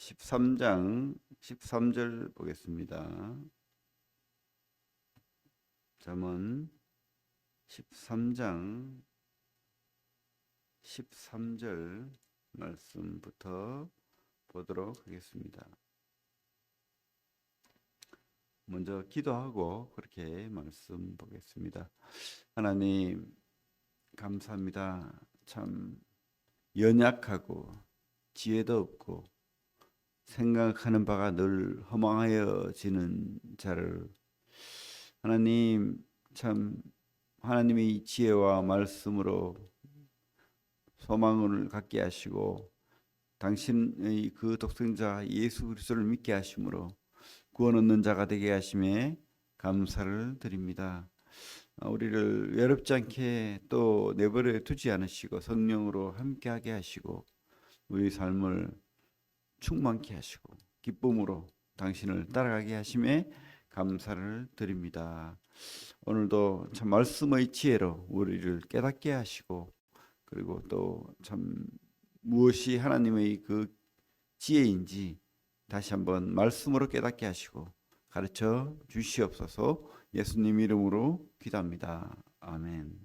13장 13절 보겠습니다. 잠언 13장 13절 말씀부터 보도록 하겠습니다. 먼저 기도하고 그렇게 말씀 보겠습니다. 하나님 감사합니다. 참 연약하고 지혜도 없고 생각하는 바가 늘 허망하여지는 자를 하나님 참 하나님의 지혜와 말씀으로 소망을 갖게 하시고 당신의 그 독생자 예수 그리스도를 믿게 하심으로 구원 얻는 자가 되게 하심에 감사를 드립니다. 우리를 외롭지 않게 또 내버려 두지 않으시고 성령으로 함께하게 하시고 우리 삶을 충만케 하시고 기쁨으로 당신을 따라가게 하심에 감사를 드립니다. 오늘도 참 말씀의 지혜로 우리를 깨닫게 하시고 그리고 또 참 무엇이 하나님의 그 지혜인지 다시 한번 말씀으로 깨닫게 하시고 가르쳐 주시옵소서. 예수님 이름으로 기도합니다. 아멘.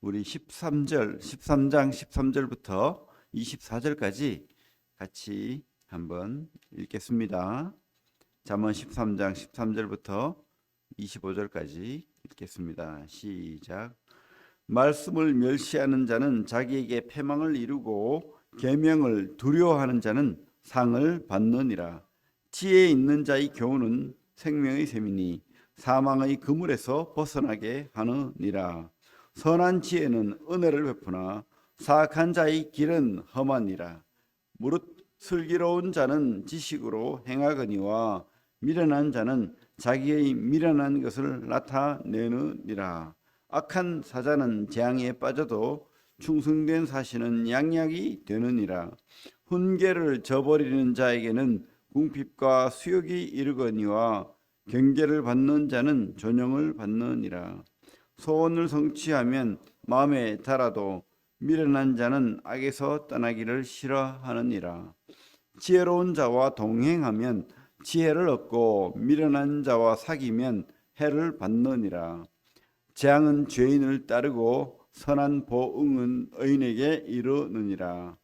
우리 13장 13절부터 24절까지 같이 한번 읽겠습니다. 잠언 13장 13절부터 25절까지 읽겠습니다. 시작. 말씀을 멸시하는 자는 자기에게 패망을 이루고 계명을 두려워하는 자는 상을 받느니라. 지혜 있는 자의 교훈은 생명의 샘이니 사망의 그물에서 벗어나게 하느니라. 선한 지혜는 은혜를 베푸나 사악한 자의 길은 험하니라. 무릇 슬기로운 자는 지식으로 행하거니와 미련한 자는 자기의 미련한 것을 나타내느니라. 악한 사자는 재앙에 빠져도 충성된 사신은 양약이 되느니라. 훈계를 저버리는 자에게는 궁핍과 수욕이 이르거니와 경계를 받는 자는 존영을 받느니라. 소원을 성취하면 마음에 달아도 미련한 자는 악에서 떠나기를 싫어하느니라. 지혜로운 자와 동행하면 지혜를 얻고 미련한 자와 사귀면 해를 받느니라. 재앙은 죄인을 따르고 선한 보응은 의인에게 이르느니라.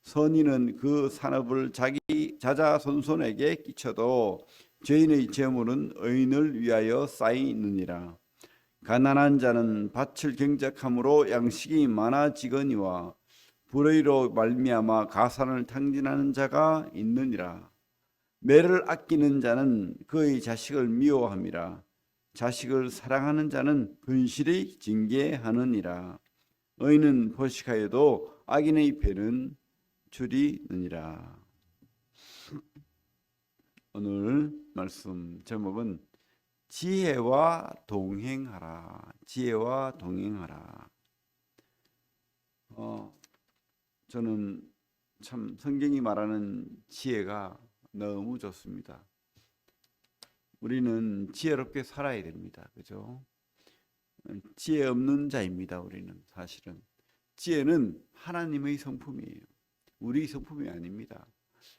선인은 그 산업을 자기 자자손손에게 끼쳐도 죄인의 재물은 의인을 위하여 쌓이느니라. 가난한 자는 밭을 경작함으로 양식이 많아지거니와 불의로 말미암아 가산을 탕진하는 자가 있느니라. 매를 아끼는 자는 그의 자식을 미워함이라. 자식을 사랑하는 자는 근실히 징계하느니라. 의인은 포식하여도 악인의 배는 줄이느니라. 오늘 말씀 제목은 지혜와 동행하라. 지혜와 동행하라. 저는 참 성경이 말하는 지혜가 너무 좋습니다. 우리는 지혜롭게 살아야 됩니다. 그죠? 지혜 없는 자입니다. 우리는 사실은. 지혜는 하나님의 성품이에요. 우리 성품이 아닙니다.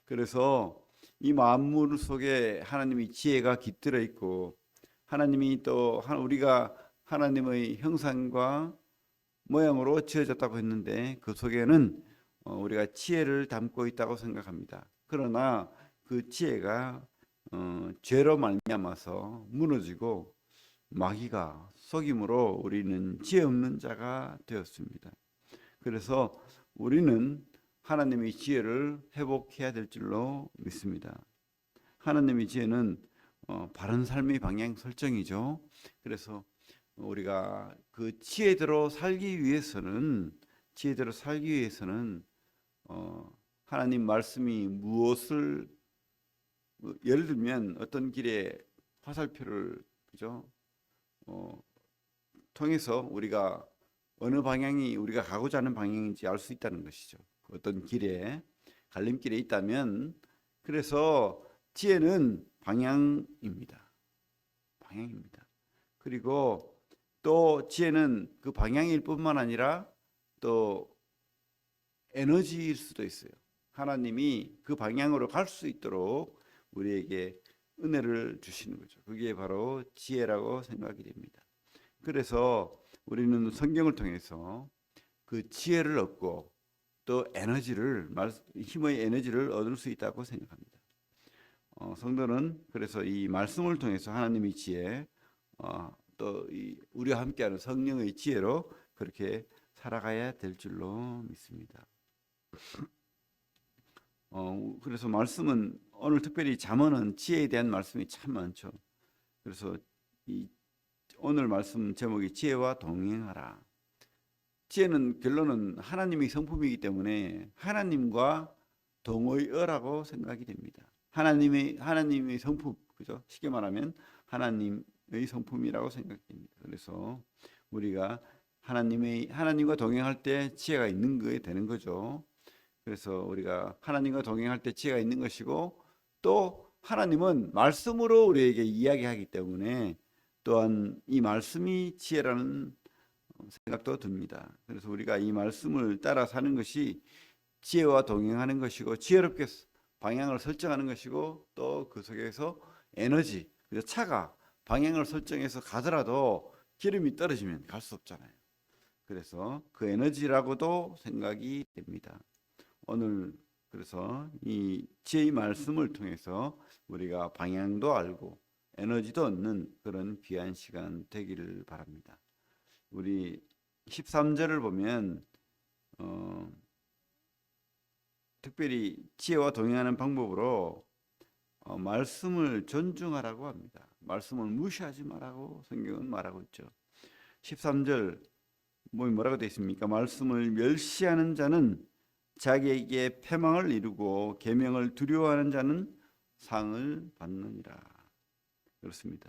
그래서 이 만물 속에 하나님의 지혜가 깃들어 있고 하나님이 또 우리가 하나님의 형상과 모양으로 지어졌다고 했는데 그 속에는 우리가 지혜를 담고 있다고 생각합니다. 그러나 그 지혜가 죄로 말미암아서 무너지고 마귀가 속임으로 우리는 지혜 없는 자가 되었습니다. 그래서 우리는 하나님의 지혜를 회복해야 될 줄로 믿습니다. 하나님의 지혜는 바른 삶의 방향 설정이죠. 그래서 우리가 그 지혜대로 살기 위해서는 하나님 말씀이 무엇을 예를 들면 어떤 길에 화살표를 그죠? 통해서 우리가 어느 방향이 우리가 가고자 하는 방향인지 알 수 있다는 것이죠. 어떤 길에 갈림길에 있다면 그래서 지혜는 방향입니다. 방향입니다. 그리고 또 지혜는 그 방향일 뿐만 아니라 또 에너지일 수도 있어요. 하나님이 그 방향으로 갈 수 있도록 우리에게 은혜를 주시는 거죠. 그게 바로 지혜라고 생각이 됩니다. 그래서 우리는 성경을 통해서 그 지혜를 얻고 또 힘의 에너지를 얻을 수 있다고 생각합니다. 성도는 그래서 이 말씀을 통해서 하나님의 지혜, 또 우리와 함께하는 성령의 지혜로 그렇게 살아가야 될 줄로 믿습니다. 그래서 말씀은 오늘 특별히 잠언은 지혜에 대한 말씀이 참 많죠. 그래서 이 오늘 말씀 제목이 지혜와 동행하라. 지혜는 결론은 하나님의 성품이기 때문에 하나님과 동의어라고 생각이 됩니다. 하나님의 성품, 그죠? 쉽게 말하면 하나님의 성품이라고 생각됩니다. 그래서 우리가 하나님과 동행할 때 지혜가 있는 거에 되는 거죠. 그래서 우리가 하나님과 동행할 때 지혜가 있는 것이고, 또 하나님은 말씀으로 우리에게 이야기하기 때문에 또한 이 말씀이 지혜라는 생각도 듭니다. 그래서 우리가 이 말씀을 따라 사는 것이 지혜와 동행하는 것이고, 지혜롭게 방향을 설정하는 것이고, 또 그 속에서 에너지, 그래서 차가 방향을 설정해서 가더라도 기름이 떨어지면 갈 수 없잖아요. 그래서 그 에너지라고도 생각이 됩니다. 오늘 그래서 이 지혜의 말씀을 통해서 우리가 방향도 알고 에너지도 얻는 그런 귀한 시간 되기를 바랍니다. 우리 13절을 보면 특별히 지혜와 동행하는 방법으로 말씀을 존중하라고 합니다. 말씀을 무시하지 말라고 성경은 말하고 있죠. 13절 뭐라고 되어 있습니까? 말씀을 멸시하는 자는 자기에게 패망을 이루고 계명을 두려워하는 자는 상을 받느니라. 그렇습니다.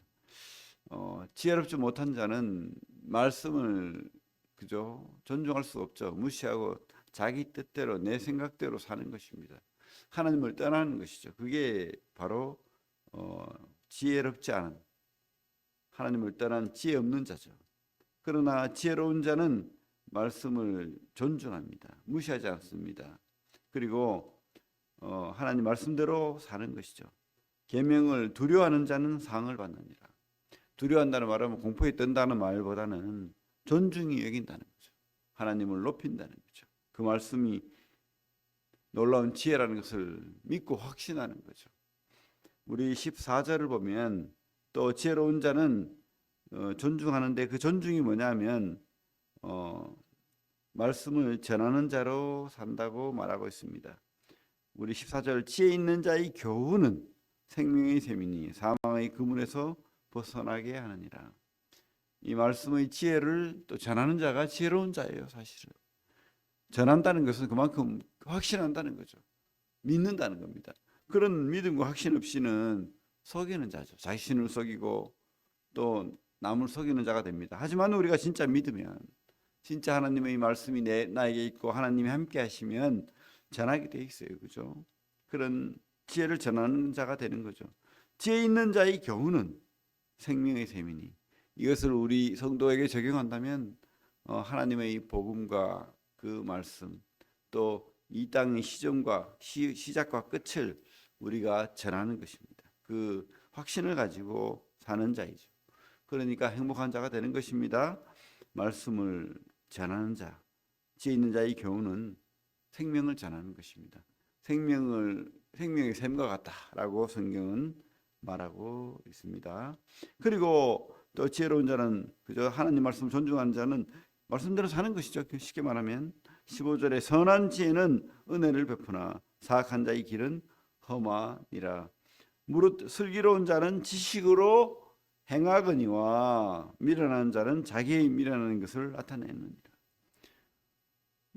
지혜롭지 못한 자는 말씀을 그저 존중할 수 없죠. 무시하고 자기 뜻대로 내 생각대로 사는 것입니다. 하나님을 떠나는 것이죠. 그게 바로 지혜롭지 않은, 하나님을 떠난 지혜 없는 자죠. 그러나 지혜로운 자는 말씀을 존중합니다. 무시하지 않습니다. 그리고 하나님 말씀대로 사는 것이죠. 계명을 두려워하는 자는 상을 받느니라. 두려워한다는 말은 공포에 뜬다는 말보다는 존중이 여긴다는 거죠. 하나님을 높인다는 거죠. 그 말씀이 놀라운 지혜라는 것을 믿고 확신하는 거죠. 우리 14절을 보면 또 지혜로운 자는 존중하는데 그 존중이 뭐냐면 말씀을 전하는 자로 산다고 말하고 있습니다. 우리 14절 지혜 있는 자의 교훈은 생명의 샘이니 사망의 그물에서 벗어나게 하느니라. 이 말씀의 지혜를 또 전하는 자가 지혜로운 자예요. 사실은 전한다는 것은 그만큼 확신한다는 거죠. 믿는다는 겁니다. 그런 믿음과 확신 없이는 속이는 자죠. 자신을 속이고 또 남을 속이는 자가 됩니다. 하지만 우리가 진짜 믿으면, 진짜 하나님의 말씀이 나에게 있고 하나님이 함께 하시면 전하게 돼 있어요. 그죠? 그런 지혜를 전하는 자가 되는 거죠. 지혜 있는 자의 교훈은 생명의 샘이니, 이것을 우리 성도에게 적용한다면 하나님의 복음과 그 말씀, 또 이 땅의 시작과 끝을 우리가 전하는 것입니다. 그 확신을 가지고 사는 자이죠. 그러니까 행복한 자가 되는 것입니다. 말씀을 전하는 자, 지혜 있는 자의 교훈은 생명을 전하는 것입니다. 생명의 샘과 같다라고 성경은 말하고 있습니다. 그리고 또 지혜로운 자는 그저 하나님 말씀 존중하는 자는 말씀대로 사는 것이죠. 쉽게 말하면 15절에 선한 지혜는 은혜를 베푸나 사악한 자의 길은 험하니라. 무릇 슬기로운 자는 지식으로 행하거니와 미련한 자는 자기의 미련한 것을 나타내느니라.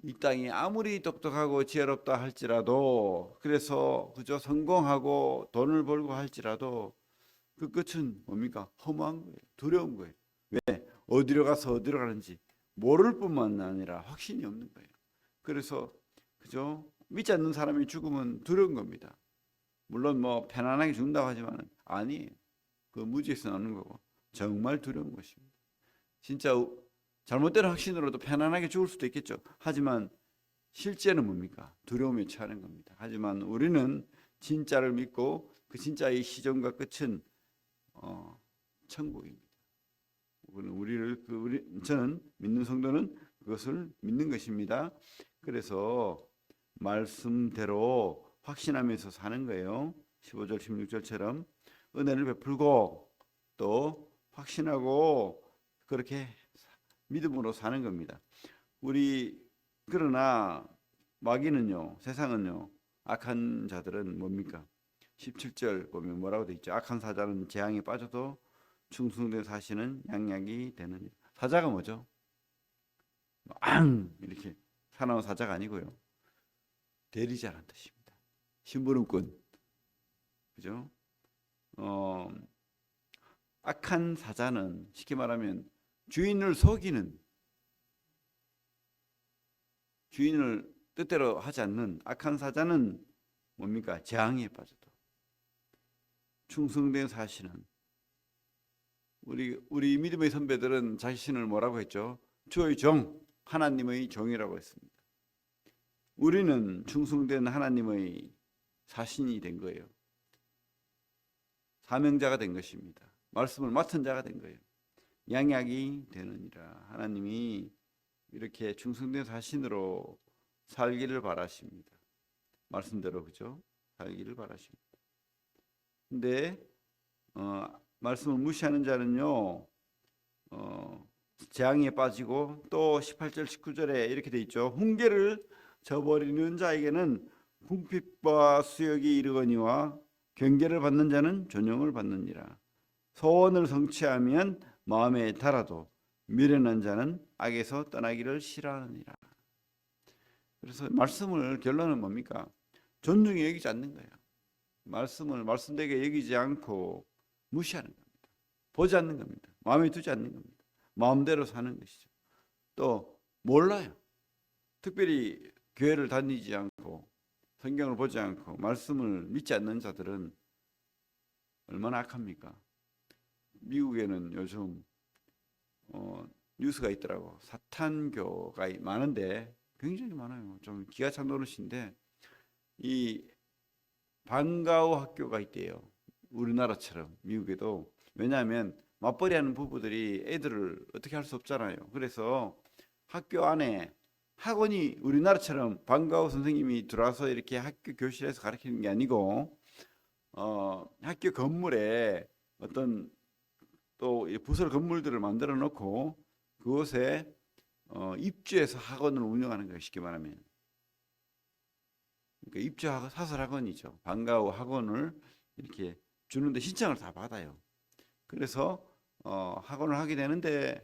이 땅이 아무리 똑똑하고 지혜롭다 할지라도, 그래서 그저 성공하고 돈을 벌고 할지라도 그 끝은 뭡니까? 허무한 거예요. 두려운 거예요. 왜? 어디로 가서 어디로 가는지 모를 뿐만 아니라 확신이 없는 거예요. 그래서 그죠? 믿지 않는 사람이 죽으면 두려운 겁니다. 물론 뭐 편안하게 죽는다고 하지만 아니에요. 그 무지에서 나오는 거고 정말 두려운 것입니다. 진짜 잘못된 확신으로도 편안하게 죽을 수도 있겠죠. 하지만 실제는 뭡니까? 두려움에 처하는 겁니다. 하지만 우리는 진짜를 믿고 그 진짜의 시작과 끝은 천국입니다. 저는 믿는 성도는 그것을 믿는 것입니다. 그래서 말씀대로 확신하면서 사는 거예요. 15절 16절처럼 은혜를 베풀고 또 확신하고 그렇게 믿음으로 사는 겁니다. 그러나 마귀는요, 세상은요, 악한 자들은 뭡니까? 17절 보면 뭐라고 돼 있죠? 악한 사자는 재앙에 빠져도 충성된 사시는 양약이 되느니라. 사자가 뭐죠? 이렇게 사나운 사자가 아니고요. 대리자라는 뜻입니다. 심부름꾼. 그죠? 악한 사자는 쉽게 말하면 주인을 속이는, 주인을 뜻대로 하지 않는 악한 사자는 뭡니까? 재앙에 빠져도 충성된 사시는, 우리 믿음의 선배들은 자신을 뭐라고 했죠? 주의 종, 하나님의 종이라고 했습니다. 우리는 충성된 하나님의 사신이 된 거예요. 사명자가 된 것입니다. 말씀을 맡은 자가 된 거예요. 양약이 되느니라. 하나님이 이렇게 충성된 사신으로 살기를 바라십니다. 말씀대로 그죠? 살기를 바라십니다. 근데 말씀을 무시하는 자는요, 재앙에 빠지고 또 18절 19절에 이렇게 돼 있죠. 훈계를 저버리는 자에게는 궁핍과 수욕이 이르거니와 경계를 받는 자는 존용을 받느니라. 소원을 성취하면 마음에 달아도 미련한 자는 악에서 떠나기를 싫어하느니라. 그래서 말씀을 결론은 뭡니까? 존중히 여기지 않는 거예요. 말씀을 말씀되게 여기지 않고 무시하는 겁니다. 보지 않는 겁니다. 마음에 두지 않는 겁니다. 마음대로 사는 것이죠. 또 몰라요. 특별히 교회를 다니지 않고 성경을 보지 않고 말씀을 믿지 않는 자들은 얼마나 악합니까? 미국에는 요즘 뉴스가 있더라고. 사탄교가 많은데 굉장히 많아요. 좀 기가 찬 노릇인데 이 방과후 학교가 있대요. 우리나라처럼 미국에도. 왜냐하면 맞벌이하는 부부들이 애들을 어떻게 할 수 없잖아요. 그래서 학교 안에 학원이 우리나라처럼 방과후 선생님이 들어와서 이렇게 학교 교실에서 가르치는 게 아니고 학교 건물에 어떤 또 부설 건물들을 만들어 놓고 그곳에 입주해서 학원을 운영하는 거예요. 쉽게 말하면. 그러니까 입주 사설 학원이죠. 방과후 학원을 이렇게 주는데 신청을 다 받아요. 그래서 학원을 하게 되는데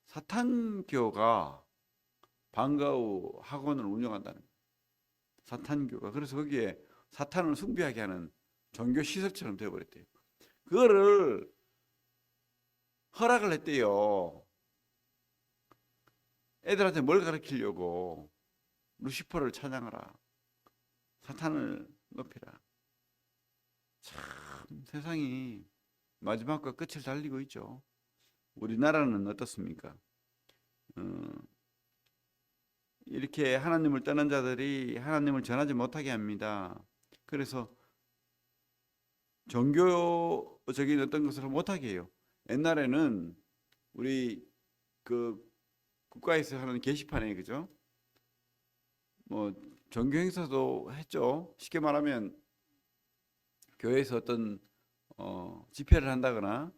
사탄교가 방과후 학원을 운영한다는 거예요. 사탄교가. 그래서 거기에 사탄을 숭배하게 하는 종교 시설처럼 되어버렸대요. 그거를 허락을 했대요. 애들한테 뭘 가르치려고? 루시퍼를 찬양하라. 사탄을 높이라. 참 세상이 마지막과 끝을 달리고 있죠. 우리나라는 어떻습니까? 이렇게 하나님을 떠난 자들이 하나님을 전하지 못하게 합니다. 그래서 종교적인 어떤 것을 못하게 해요. 옛날에는 우리 그 국가에서 하는 게시판에 그죠? 뭐 종교 행사도 했죠. 쉽게 말하면 교회에서 어떤 집회를 한다거나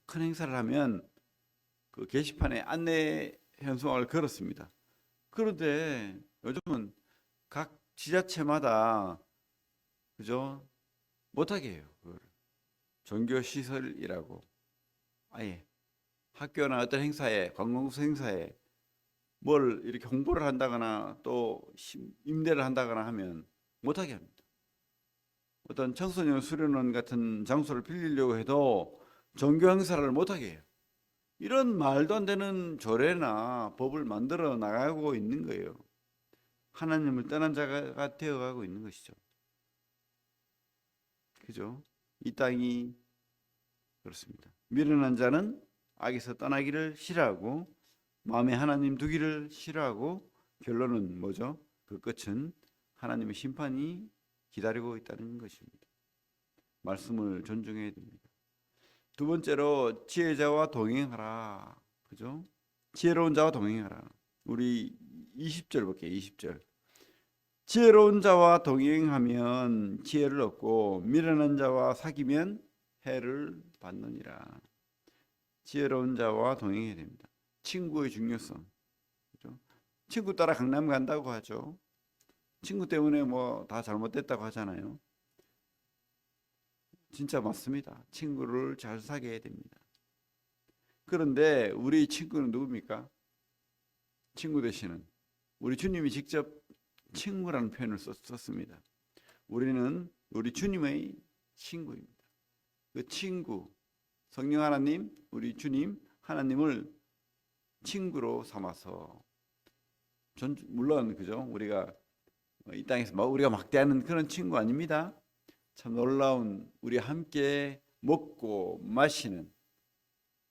큰 행사를 하면 그 게시판에 안내 현수막을 걸었습니다. 그런데 요즘은 각 지자체마다 그죠? 못하게 해요. 그걸. 종교 시설이라고 아예 학교나 어떤 행사에 관공서 행사에 뭘 이렇게 홍보를 한다거나 또 임대를 한다거나 하면 못하게 합니다. 어떤 청소년 수련원 같은 장소를 빌리려고 해도 종교 행사를 못하게 해요. 이런 말도 안 되는 조례나 법을 만들어 나가고 있는 거예요. 하나님을 떠난 자가 되어가고 있는 것이죠. 그죠? 이 땅이 그렇습니다. 미련한 자는 악에서 떠나기를 싫어하고 마음에 하나님 두기를 싫어하고 결론은 뭐죠? 그 끝은 하나님의 심판이 기다리고 있다는 것입니다. 말씀을 존중해야 됩니다. 두 번째로 지혜자와 동행하라. 그죠? 지혜로운 자와 동행하라. 우리 20절 볼게요. 20절. 지혜로운 자와 동행하면 지혜를 얻고 미련한 자와 사귀면 해를 받느니라. 지혜로운 자와 동행해야 됩니다. 친구의 중요성. 그죠? 친구 따라 강남 간다고 하죠. 친구 때문에 뭐 다 잘못됐다고 하잖아요. 진짜 맞습니다. 친구를 잘 사귀어야 됩니다. 그런데 우리 친구는 누굽니까? 친구 되시는 우리 주님이 직접 친구라는 표현을 썼습니다. 우리는 우리 주님의 친구입니다. 그 친구, 성령 하나님, 우리 주님 하나님을 친구로 삼아서 물론 그죠? 우리가 이 땅에서 우리가 막대하는 그런 친구 아닙니다. 참 놀라운 우리 함께 먹고 마시는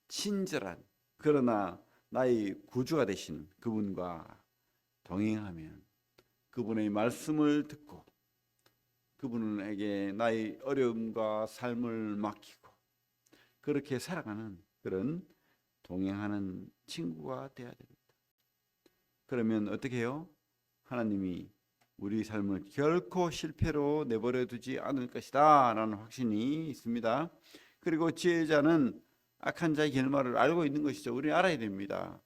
친절한 그러나 나의 구주가 되시는 그분과 동행하면 그분의 말씀을 듣고 그분에게 나의 어려움과 삶을 맡기고 그렇게 살아가는 그런 동행하는 친구가 되어야 됩니다. 그러면 어떻게 해요? 하나님이 우리 삶을 결코 실패로 내버려 두지 않을 것이다 라는 확신이 있습니다. 그리고 지혜자는 악한 자의 결말을 알고 있는 것이죠. 우리는 알아야 됩니다.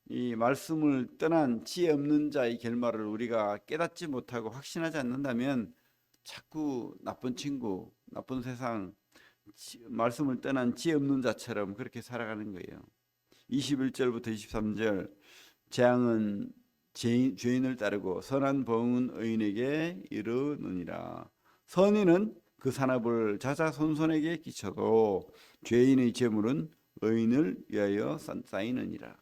이 말씀을 떠난 지혜 없는 자의 결말을 우리가 깨닫지 못하고 확신하지 않는다면 자꾸 나쁜 친구, 나쁜 세상, 말씀을 떠난 지혜 없는 자처럼 그렇게 살아가는 거예요. 21절부터 23절 재앙은 죄인을 따르고 선한 보응은 의인에게 이르느니라. 선인은 그 산업을 자자손손에게 끼쳐도 죄인의 재물은 의인을 위하여 쌓이느니라.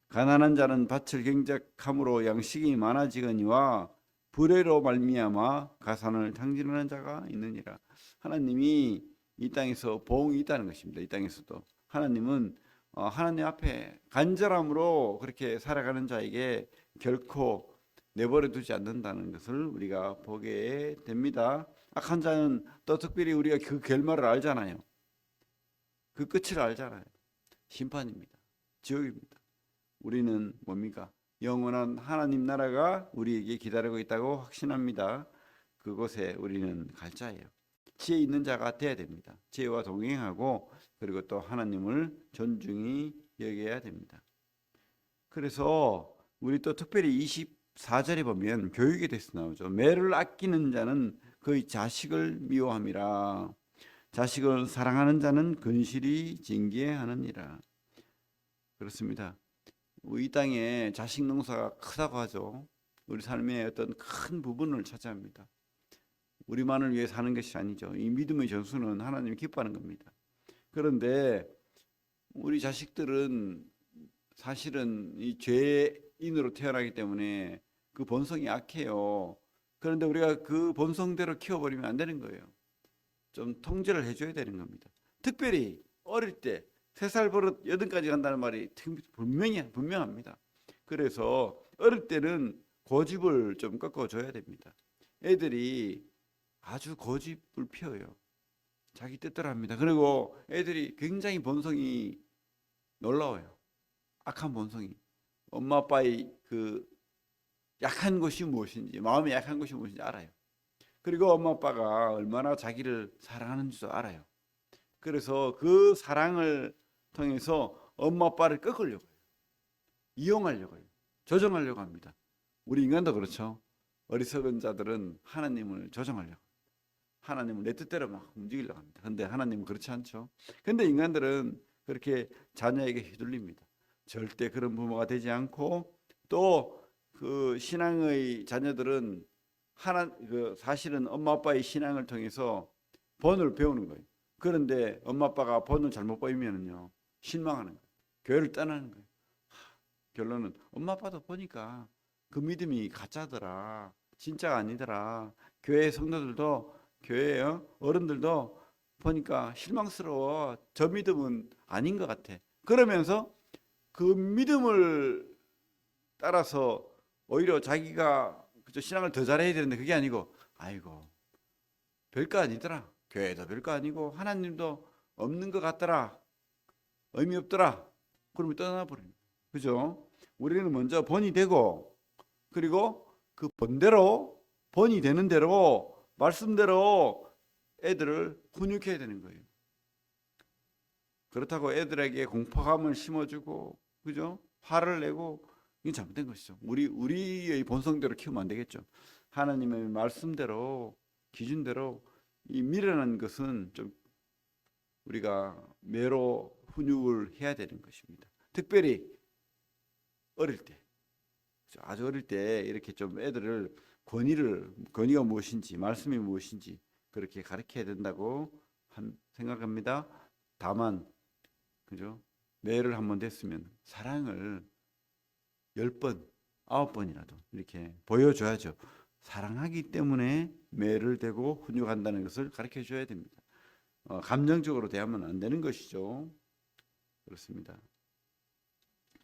가난한 자는 밭을 경작함으로 양식이 많아지거니와 불의로 말미암아 가산을 탕진하는 자가 있느니라. 하나님이 이 땅에서 보응이 있다는 것입니다. 이 땅에서도 하나님은 하나님 앞에 간절함으로 그렇게 살아가는 자에게 결코 내버려 두지 않는다는 것을 우리가 보게 됩니다. 악한 자는 또 특별히 우리가 그 결말을 알잖아요. 그 끝을 알잖아요. 심판입니다. 지옥입니다. 우리는 뭡니까? 영원한 하나님 나라가 우리에게 기다리고 있다고 확신합니다. 그곳에 우리는 갈 자예요. 지혜 있는 자가 돼야 됩니다. 지혜와 동행하고 그리고 또 하나님을 존중히 여겨야 됩니다. 그래서 우리 또 특별히 24절에 보면 교육에 대해서 나오죠. 매를 아끼는 자는 그의 자식을 미워함이라. 자식을 사랑하는 자는 근실이 징계하느니라. 그렇습니다. 이 땅에 자식 농사가 크다고 하죠. 우리 삶의 어떤 큰 부분을 차지합니다. 우리만을 위해 사는 것이 아니죠. 이 믿음의 전수는 하나님이 기뻐하는 겁니다. 그런데 우리 자식들은 사실은 이 죄인으로 태어나기 때문에 그 본성이 약해요. 그런데 우리가 그 본성대로 키워버리면 안 되는 거예요. 좀 통제를 해줘야 되는 겁니다. 특별히 어릴 때 3살 버릇 8까지 간다는 말이 분명합니다. 그래서 어릴 때는 고집을 좀 꺾어줘야 됩니다. 애들이 아주 고집을 피워요. 자기 뜻대로 합니다. 그리고 애들이 굉장히 본성이 놀라워요. 악한 본성이. 엄마 아빠의 그 약한 것이 무엇인지, 마음이 약한 것이 무엇인지 알아요. 그리고 엄마 아빠가 얼마나 자기를 사랑하는지도 알아요. 그래서 그 사랑을 통해서 엄마 아빠를 꺾으려고 해요. 이용하려고 해요. 조정하려고 합니다. 우리 인간도 그렇죠. 어리석은 자들은 하나님을 조정하려고, 하나님을 내 뜻대로 막 움직이려고 합니다. 그런데 하나님은 그렇지 않죠. 그런데 인간들은 그렇게 자녀에게 휘둘립니다. 절대 그런 부모가 되지 않고 또 그 신앙의 자녀들은 사실은 엄마 아빠의 신앙을 통해서 본을 배우는 거예요. 그런데 엄마 아빠가 본을 잘못 보이면은요 실망하는 거예요. 교회를 떠나는 거예요. 결론은 엄마 아빠도 보니까 그 믿음이 가짜더라, 진짜가 아니더라. 교회 성도들도 교회 어른들도 보니까 실망스러워. 저 믿음은 아닌 것 같아. 그러면서 그 믿음을 따라서 오히려 자기가 그저 신앙을 더 잘해야 되는데 그게 아니고 아이고 별거 아니더라. 교회도 별거 아니고 하나님도 없는 것 같더라. 의미 없더라. 그러면 떠나버립니다. 그죠? 우리는 먼저 본이 되고 그리고 그 본대로 본이 되는 대로 말씀대로 애들을 훈육해야 되는 거예요. 그렇다고 애들에게 공포감을 심어주고 그죠? 화를 내고 이건 잘못된 것이죠. 우리의 본성대로 키우면 안 되겠죠. 하나님의 말씀대로 기준대로 이 미련한 것은 좀 우리가 매로 훈육을 해야 되는 것입니다. 특별히 어릴 때, 아주 어릴 때 이렇게 좀 애들을 권위가 무엇인지 말씀이 무엇인지 그렇게 가르쳐야 된다고 생각합니다. 다만 그죠? 매를 한번 됐으면 사랑을 10번, 9번이라도 이렇게 보여줘야죠. 사랑하기 때문에 매를 대고 훈육한다는 것을 가르쳐 줘야 됩니다. 감정적으로 대하면 안 되는 것이죠. 그렇습니다.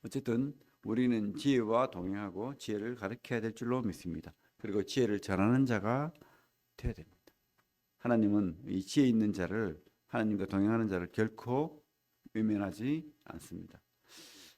어쨌든 우리는 지혜와 동행하고 지혜를 가르쳐야 될 줄로 믿습니다. 그리고 지혜를 전하는 자가 되어야 됩니다. 하나님은 이 지혜 있는 자를 하나님과 동행하는 자를 결코 외면하지 않습니다.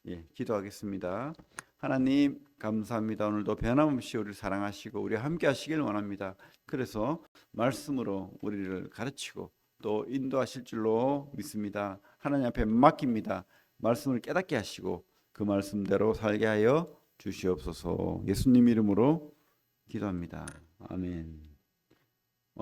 예, 기도하겠습니다. 하나님 감사합니다. 오늘도 변함없이 우리를 사랑하시고 우리와 함께 하시길 원합니다. 그래서 말씀으로 우리를 가르치고 또 인도하실 줄로 믿습니다. 하나님 앞에 맡깁니다. 말씀을 깨닫게 하시고 그 말씀대로 살게 하여 주시옵소서. 예수님 이름으로 기도합니다. 아멘.